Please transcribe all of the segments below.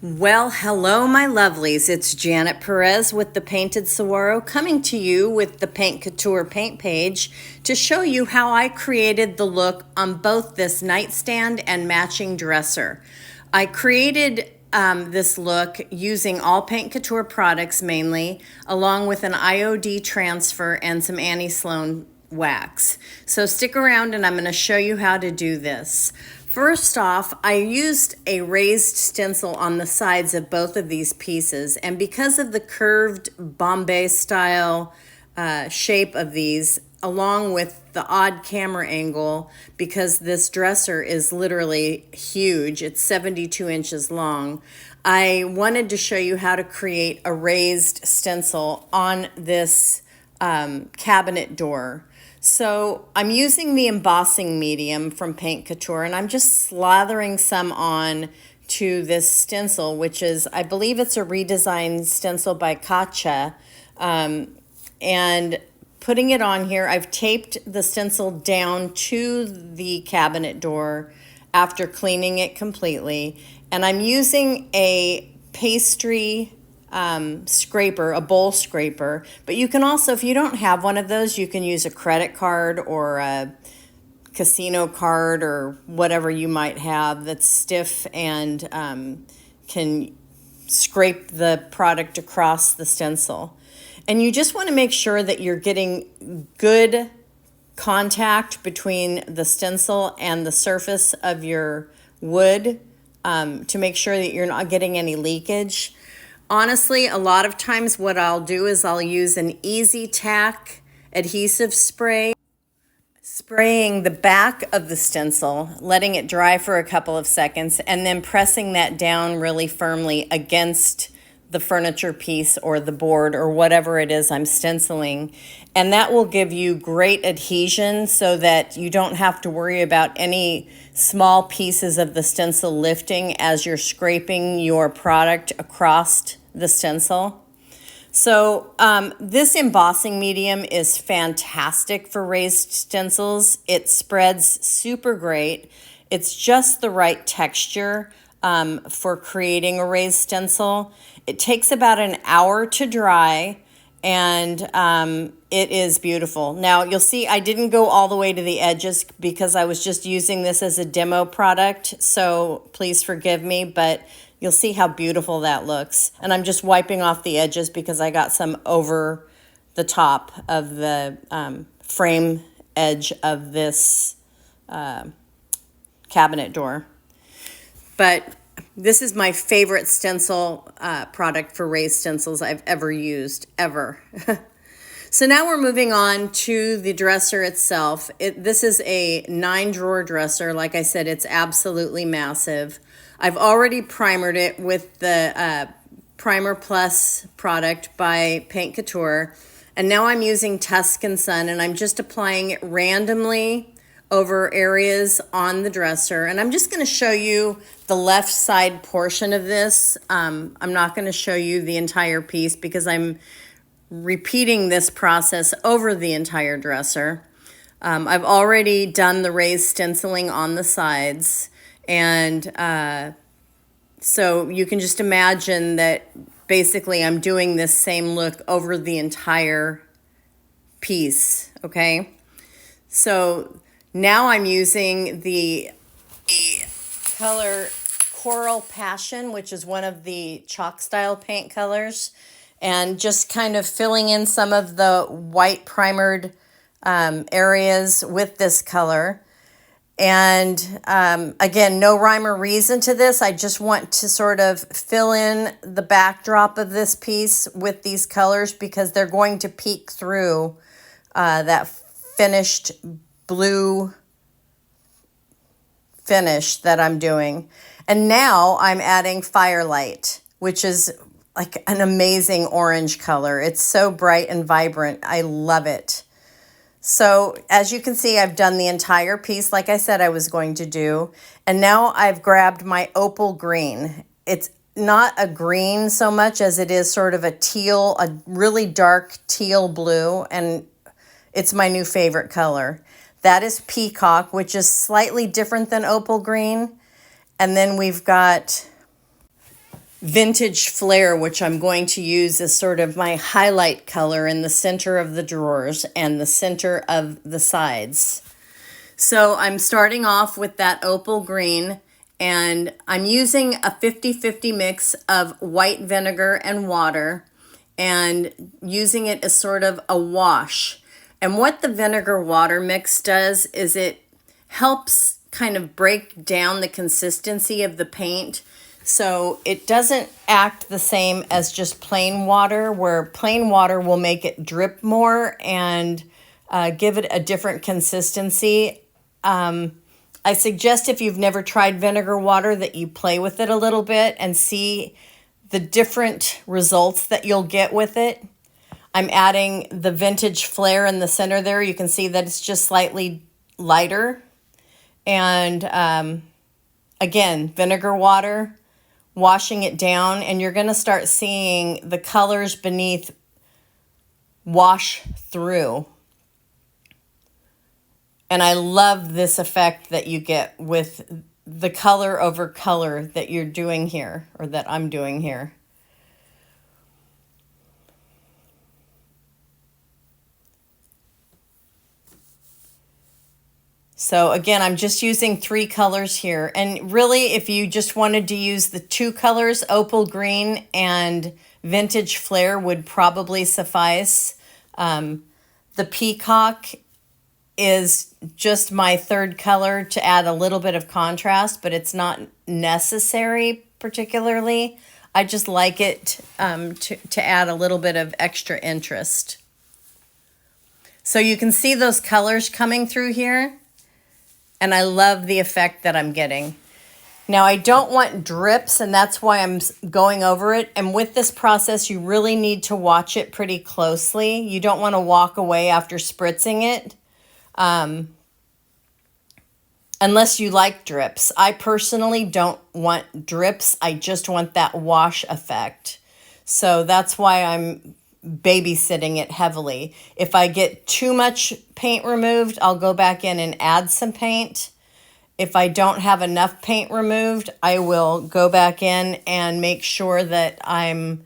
Well, hello, my lovelies. It's Janet Perez with the Painted Saguaro coming to you with the Paint Couture paint page to show you how I created the look on both this nightstand and matching dresser. I created this look using all Paint Couture products mainly, along with an IOD transfer and some Annie Sloan wax. So stick around and I'm going to show you how to do this. First off, I used a raised stencil on the sides of both of these pieces, and because of the curved Bombay style shape of these, along with the odd camera angle, because this dresser is literally huge, it's 72 inches long, I wanted to show you how to create a raised stencil on this cabinet door. So I'm using the embossing medium from Paint Couture, and I'm just slathering some on to this stencil, which is, I believe it's a redesigned stencil by Katja, and putting it on here. I've taped the stencil down to the cabinet door after cleaning it completely, and I'm using a pastry scraper, a bowl scraper, but you can also, if you don't have one of those, you can use a credit card or a casino card or whatever you might have that's stiff and can scrape the product across the stencil. And you just want to make sure that you're getting good contact between the stencil and the surface of your wood to make sure that you're not getting any leakage. Honestly, a lot of times what I'll do is I'll use an Easy Tack adhesive spray, spraying the back of the stencil, letting it dry for a couple of seconds, and then pressing that down really firmly against the furniture piece or the board or whatever it is I'm stenciling. And that will give you great adhesion so that you don't have to worry about any small pieces of the stencil lifting as you're scraping your product across the stencil. So this embossing medium is fantastic for raised stencils. It spreads super great. It's just the right texture for creating a raised stencil. It takes about an hour to dry, and it is beautiful. Now you'll see I didn't go all the way to the edges because I was just using this as a demo product, so please forgive me, but you'll see how beautiful that looks. And I'm just wiping off the edges because I got some over the top of the frame edge of this cabinet door. But this is my favorite stencil product for raised stencils I've ever used, ever. So now we're moving on to the dresser itself. This is a 9-drawer dresser. Like I said, it's absolutely massive. I've already primered it with the Primer Plus product by Paint Couture. And now I'm using Tuscan Sun, and I'm just applying it randomly over areas on the dresser. And I'm just going to show you the left side portion of this. I'm not going to show you the entire piece because I'm repeating this process over the entire dresser. I've already done the raised stenciling on the sides, and so you can just imagine that basically I'm doing this same look over the entire piece, okay? So now I'm using the color Coral Passion, which is one of the chalk style paint colors, and just kind of filling in some of the white primered areas with this color. And again, no rhyme or reason to this. I just want to sort of fill in the backdrop of this piece with these colors because they're going to peek through that finished blue finish that I'm doing. And now I'm adding Firelight, which is like an amazing orange color. It's so bright and vibrant. I love it. So as you can see, I've done the entire piece like I said I was going to do. And now I've grabbed my Opal green. It's not a green so much as it is sort of a teal, a really dark teal blue, and it's my new favorite color. That is Peacock, which is slightly different than Opal green. And then we've got vintage Flair, which I'm going to use as sort of my highlight color in the center of the drawers and the center of the sides. So I'm starting off with that opal green, and I'm using a 50-50 mix of white vinegar and water and using it as sort of a wash. And what the vinegar water mix does is it helps kind of break down the consistency of the paint. So it doesn't act the same as just plain water, where plain water will make it drip more and give it a different consistency. I suggest if you've never tried vinegar water that you play with it a little bit and see the different results that you'll get with it. I'm adding the vintage Flair in the center there. You can see that it's just slightly lighter. And again, vinegar water, washing it down, and you're going to start seeing the colors beneath wash through. And I love this effect that you get with the color over color that you're doing here, or that I'm doing here. So again, I'm just using 3 colors here. And really, if you just wanted to use the 2 colors, opal green and vintage Flair would probably suffice. The Peacock is just my 3rd color to add a little bit of contrast, but it's not necessary particularly. I just like it to add a little bit of extra interest. So you can see those colors coming through here, and I love the effect that I'm getting. Now I don't want drips, and that's why I'm going over it. And with this process, you really need to watch it pretty closely. You don't want to walk away after spritzing it. Unless you like drips. I personally don't want drips. I just want that wash effect. So that's why I'm babysitting it heavily. If I get too much paint removed, I'll go back in and add some paint. If I don't have enough paint removed, I will go back in and make sure that I'm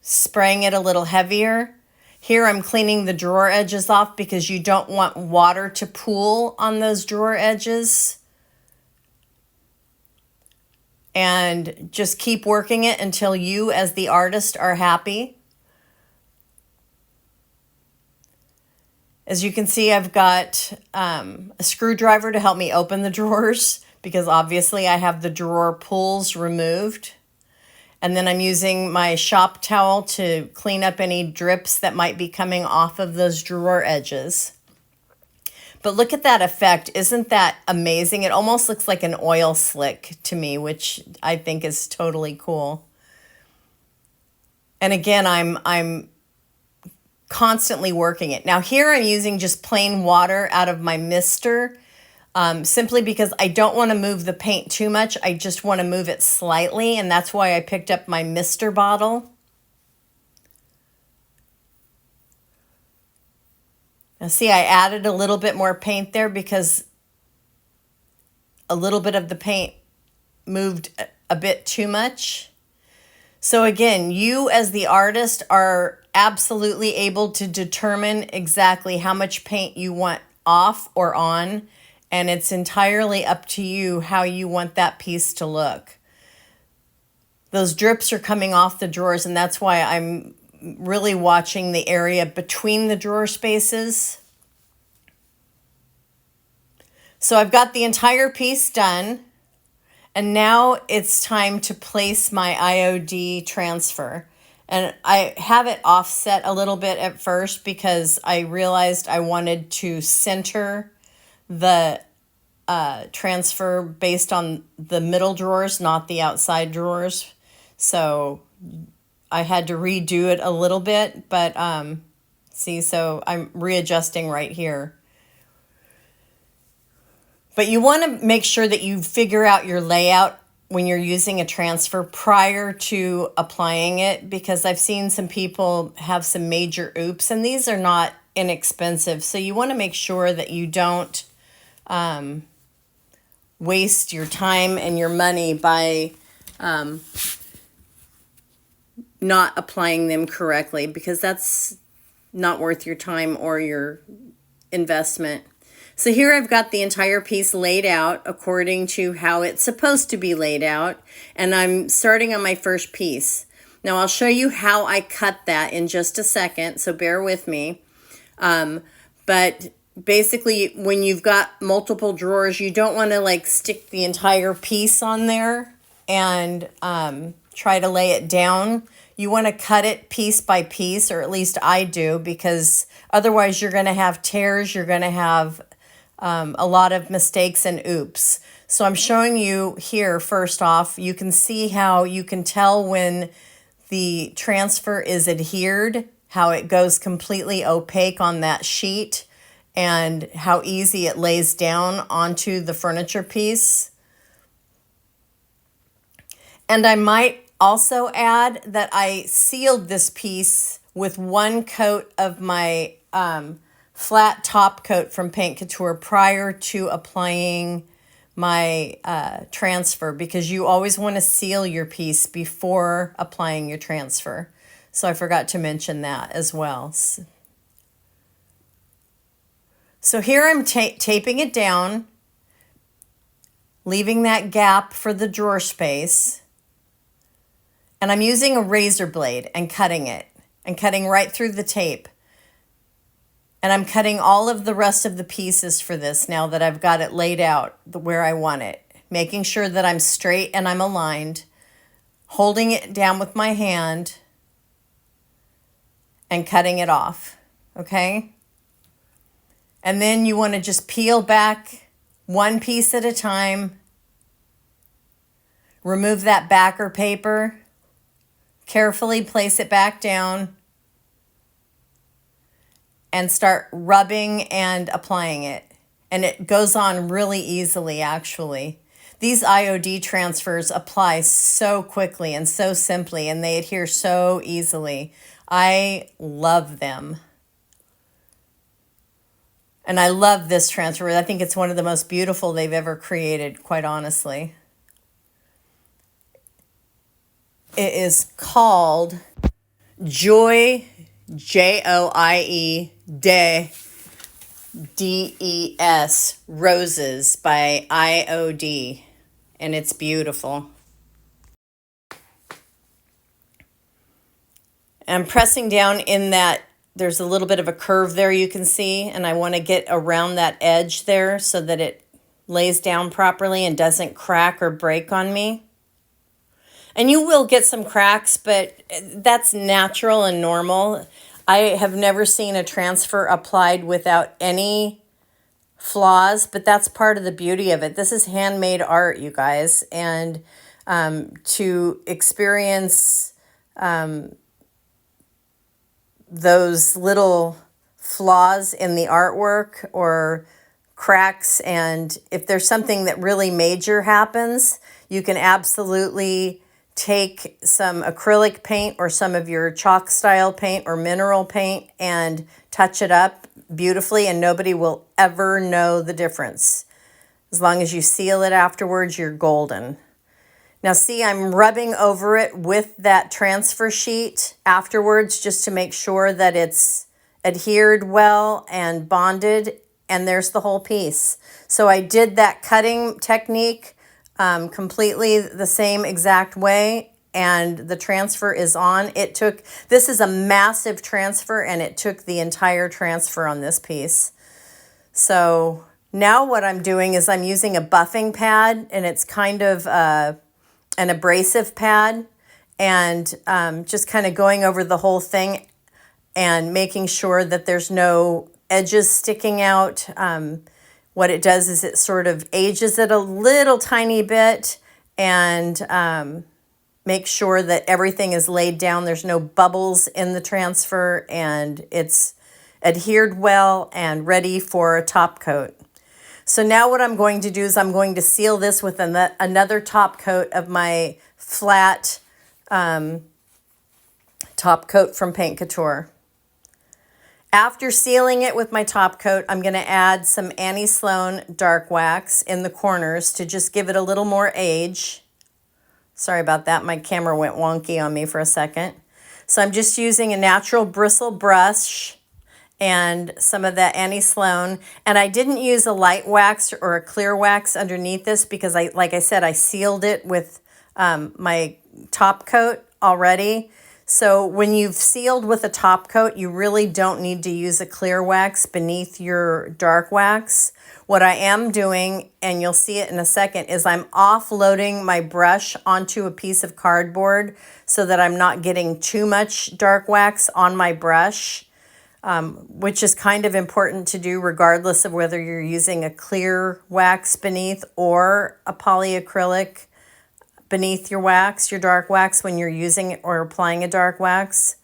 spraying it a little heavier. Here I'm cleaning the drawer edges off because you don't want water to pool on those drawer edges. And just keep working it until you as the artist are happy. As you can see, I've got a screwdriver to help me open the drawers because obviously I have the drawer pulls removed. And then I'm using my shop towel to clean up any drips that might be coming off of those drawer edges. But look at that effect. Isn't that amazing? It almost looks like an oil slick to me, which I think is totally cool. And again, I'm constantly working it. Now here I'm using just plain water out of my mister. Simply because I don't want to move the paint too much. I just want to move it slightly, and that's why I picked up my mister bottle. Now see, I added a little bit more paint there because a little bit of the paint moved a bit too much. So again, you as the artist are absolutely able to determine exactly how much paint you want off or on. And it's entirely up to you how you want that piece to look. Those drips are coming off the drawers, and that's why I'm really watching the area between the drawer spaces. So I've got the entire piece done, and now it's time to place my IOD transfer. And I have it offset a little bit at first because I realized I wanted to center the transfer based on the middle drawers, not the outside drawers. So I had to redo it a little bit, but see, so I'm readjusting right here. But you want to make sure that you figure out your layout when you're using a transfer prior to applying it, because I've seen some people have some major oops, and these are not inexpensive. So you want to make sure that you don't waste your time and your money by not applying them correctly, because that's not worth your time or your investment. So here I've got the entire piece laid out according to how it's supposed to be laid out, and I'm starting on my first piece. Now I'll show you how I cut that in just a second, so bear with me. But basically, when you've got multiple drawers, you don't want to like stick the entire piece on there and try to lay it down. You want to cut it piece by piece, or at least I do, because otherwise you're going to have tears, you're going to have a lot of mistakes and oops. So I'm showing you here, first off, you can see how you can tell when the transfer is adhered, how it goes completely opaque on that sheet, and how easy it lays down onto the furniture piece. And I might also add that I sealed this piece with one coat of my flat top coat from Paint Couture prior to applying my transfer, because you always want to seal your piece before applying your transfer. So I forgot to mention that as well. So here I'm taping it down, leaving that gap for the drawer space. And I'm using a razor blade and cutting it, and cutting right through the tape. And I'm cutting all of the rest of the pieces for this now that I've got it laid out where I want it, making sure that I'm straight and I'm aligned, holding it down with my hand and cutting it off, okay? And then you want to just peel back one piece at a time, remove that backer paper, carefully place it back down, and start rubbing and applying it. And it goes on really easily, actually. These IOD transfers apply so quickly and so simply, and they adhere so easily. I love them. And I love this transfer. I think it's one of the most beautiful they've ever created, quite honestly. It is called Joy, Joie, Des Roses by IOD. And it's beautiful. I'm pressing down in that. There's a little bit of a curve there you can see, and I want to get around that edge there so that it lays down properly and doesn't crack or break on me. And you will get some cracks, but that's natural and normal. I have never seen a transfer applied without any flaws, but that's part of the beauty of it. This is handmade art, you guys, and to experience those little flaws in the artwork or cracks, and if there's something that really major happens, you can absolutely take some acrylic paint or some of your chalk style paint or mineral paint and touch it up beautifully, and nobody will ever know the difference. As long as you seal it afterwards, you're golden. Now see, I'm rubbing over it with that transfer sheet afterwards just to make sure that it's adhered well and bonded, and there's the whole piece. So I did that cutting technique completely the same exact way, and the transfer is on. This is a massive transfer, and it took the entire transfer on this piece. So now what I'm doing is I'm using a buffing pad, and it's kind of an abrasive pad, and just kind of going over the whole thing and making sure that there's no edges sticking out. What it does is it sort of ages it a little tiny bit and make sure that everything is laid down. There's no bubbles in the transfer, and it's adhered well and ready for a top coat. So now what I'm going to do is I'm going to seal this with another top coat of my flat top coat from Paint Couture. After sealing it with my top coat, I'm going to add some Annie Sloan dark wax in the corners to just give it a little more age. Sorry about that. My camera went wonky on me for a second. So I'm just using a natural bristle brush and some of that Annie Sloan. And I didn't use a light wax or a clear wax underneath this because like I said, I sealed it with my top coat already. So when you've sealed with a top coat, you really don't need to use a clear wax beneath your dark wax. What I am doing, and you'll see it in a second, is I'm offloading my brush onto a piece of cardboard so that I'm not getting too much dark wax on my brush, which is kind of important to do regardless of whether you're using a clear wax beneath or a polyacrylic beneath your wax, your dark wax, when you're using it or applying a dark wax.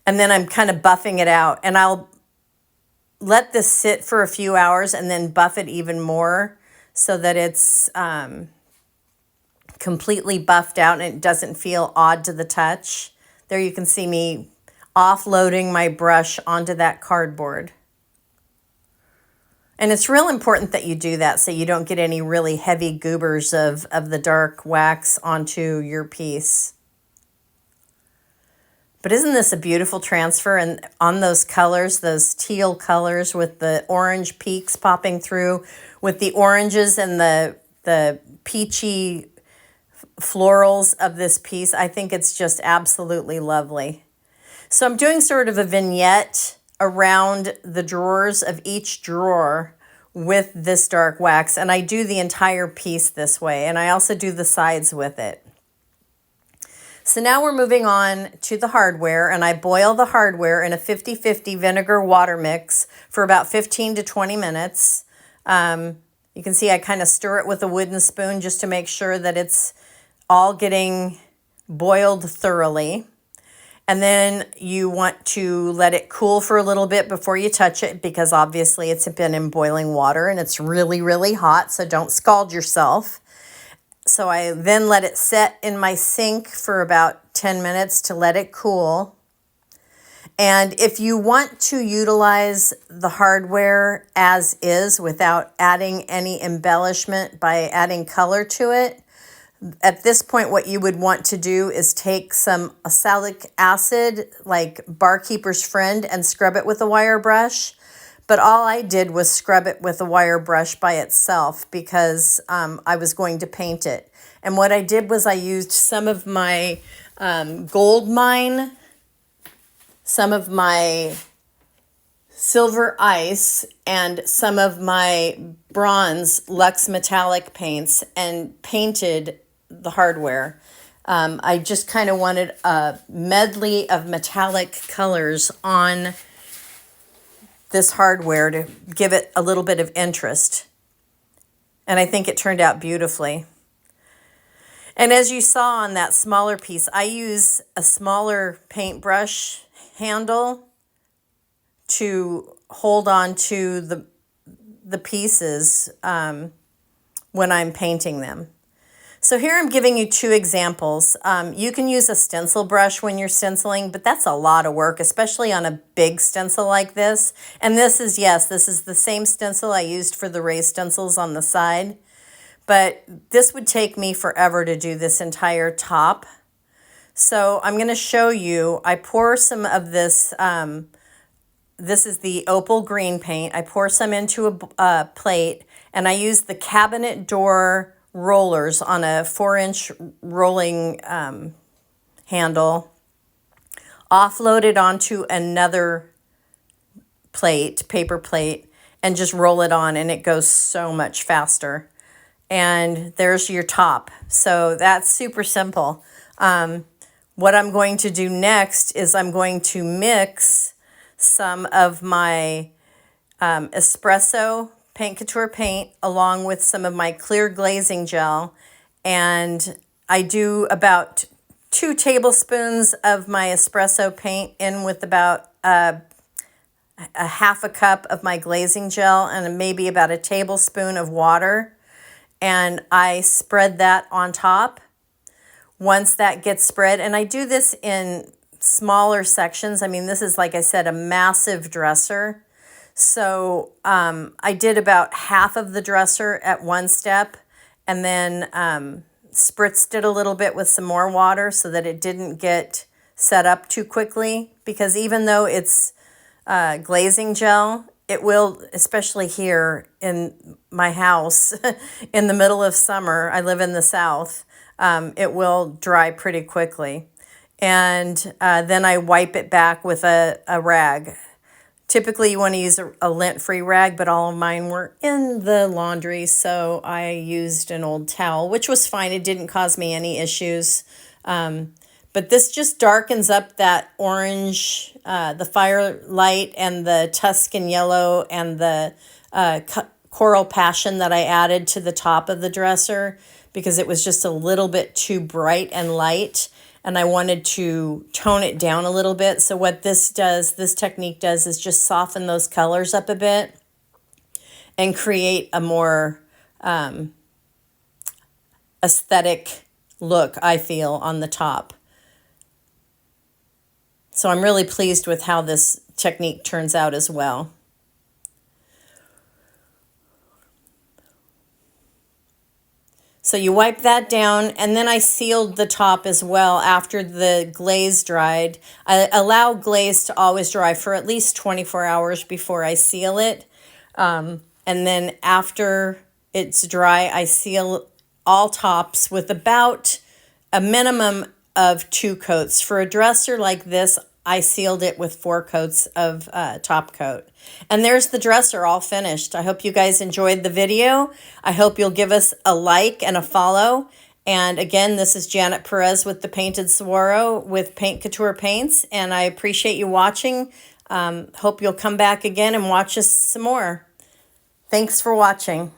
And then I'm kind of buffing it out, and I'll let this sit for a few hours and then buff it even more so that it's completely buffed out and it doesn't feel odd to the touch. There you can see me offloading my brush onto that cardboard. And it's real important that you do that so you don't get any really heavy goobers of the dark wax onto your piece. But isn't this a beautiful transfer? And on those colors, those teal colors with the orange peaks popping through, with the oranges and the peachy florals of this piece, I think it's just absolutely lovely. So I'm doing sort of a vignette around the drawers of each drawer with this dark wax, and I do the entire piece this way, and I also do the sides with it. So now we're moving on to the hardware, and I boil the hardware in a 50-50 vinegar water mix for about 15 to 20 minutes. You can see I kind of stir it with a wooden spoon just to make sure that it's all getting boiled thoroughly. And then you want to let it cool for a little bit before you touch it, because obviously it's been in boiling water and it's really, really hot, so don't scald yourself. So I then let it set in my sink for about 10 minutes to let it cool. And if you want to utilize the hardware as is without adding any embellishment by adding color to it, at this point, what you would want to do is take some oxalic acid, like Barkeeper's Friend, and scrub it with a wire brush. But all I did was scrub it with a wire brush by itself because I was going to paint it. And what I did was I used some of my gold mine, some of my silver ice, and some of my bronze Luxe metallic paints and painted the hardware. I just kind of wanted a medley of metallic colors on this hardware to give it a little bit of interest. And I think it turned out beautifully. And as you saw on that smaller piece, I use a smaller paintbrush handle to hold on to the pieces when I'm painting them. So here I'm giving you two examples. You can use a stencil brush when you're stenciling, but that's a lot of work, especially on a big stencil like this. And this is the same stencil I used for the raised stencils on the side. But this would take me forever to do this entire top. So I'm going to show you, I pour some of this, this is the Opal green paint. I pour some into a plate, and I use the cabinet door rollers on a 4-inch rolling handle, offload it onto another plate, paper plate, and just roll it on, and it goes so much faster. And there's your top. So that's super simple. What I'm going to do next is I'm going to mix some of my espresso Paint Couture paint along with some of my clear glazing gel, and I do about 2 tablespoons of my espresso paint in with about a half a cup of my glazing gel and maybe about a tablespoon of water, and I spread that on top. Once that gets spread, and I do this in smaller sections. I mean, this is, like I said, a massive dresser. So I did about half of the dresser at one step, and then spritzed it a little bit with some more water so that it didn't get set up too quickly, because even though it's glazing gel, it will, especially here in my house in the middle of summer, I live in the South, it will dry pretty quickly. And then I wipe it back with a rag. Typically you want to use a lint-free rag, but all of mine were in the laundry, so I used an old towel, which was fine. It didn't cause me any issues. But this just darkens up that orange, the Firelight and the Tuscan yellow and the Coral Passion that I added to the top of the dresser, because it was just a little bit too bright and light, and I wanted to tone it down a little bit. So what this technique does is just soften those colors up a bit and create a more aesthetic look, I feel, on the top. So I'm really pleased with how this technique turns out as well. So you wipe that down, and then I sealed the top as well after the glaze dried. I allow glaze to always dry for at least 24 hours before I seal it. And then after it's dry, I seal all tops with about a minimum of 2 coats. For a dresser like this, I sealed it with 4 coats of Topcoat. And there's the dresser all finished. I hope you guys enjoyed the video. I hope you'll give us a like and a follow. And again, this is Janet Perez with the Painted Saguaro with Paint Couture Paints. And I appreciate you watching. Hope you'll come back again and watch us some more. Thanks for watching.